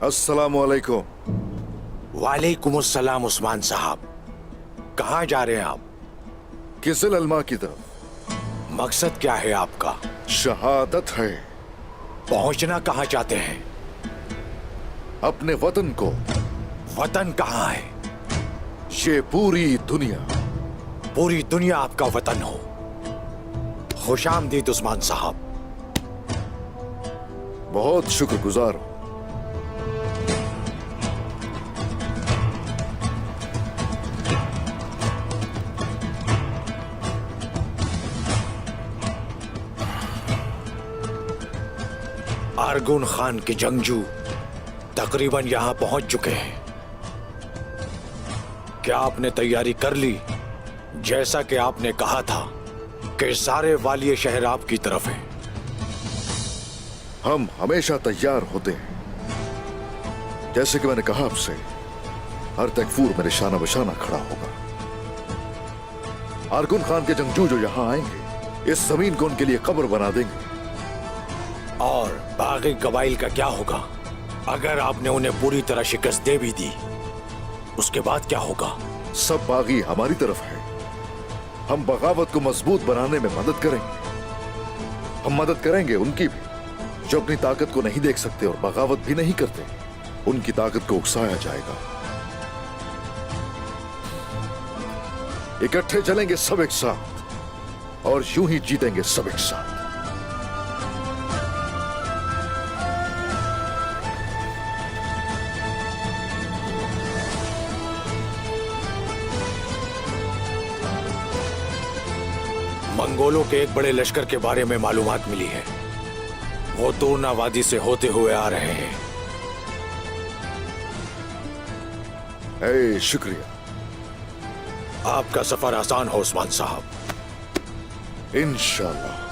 अस्सलामुअलैकुम। वालेकुम अस्सलाम उस्मान साहब, कहाँ जा रहे हैं आप? किसिल अलमा की तरफ। मकसद क्या है आपका? शहादत है। पहुंचना कहाँ चाहते हैं? अपने वतन को। वतन कहाँ है? ये पूरी दुनिया। पूरी दुनिया आपका वतन हो। खुशामदीद उस्मान साहब। बहुत शुक्रगुजार हूं। आरगून खान के जंगजू तकरीबन यहां पहुंच चुके हैं। क्या आपने तैयारी कर ली? जैसा कि आपने कहा था कि सारे वालिय शहर आपकी तरफ हैं। हम हमेशा तैयार होते हैं। जैसे कि मैंने कहा आपसे, हर तकफूर मेरे शाना बशाना खड़ा होगा। आरगुन खान के जंगजू जो यहां आएंगे, इस जमीन को उनके लिए कब्र बना देंगे। और बाकी कबाइल का क्या होगा? अगर आपने उन्हें पूरी तरह शिकस्त दे भी दी, उसके बाद क्या होगा? सब बागी हमारी तरफ है। हम बगावत को मजबूत बनाने में मदद करेंगे। हम मदद करेंगे उनकी भी, जो अपनी ताकत को नहीं देख सकते और बगावत भी नहीं करते। उनकी ताकत को उकसाया जाएगा। इकट्ठे चलेंगे सब एक साथ, और यूं ही जीतेंगे सब एक साथ। मंगोलों के एक बड़े लश्कर के बारे में मालूमात मिली है। वो तूरना वादी से होते हुए आ रहे हैं। शुक्रिया। आपका सफर आसान हो उस्मान साहब। इंशाअल्लाह।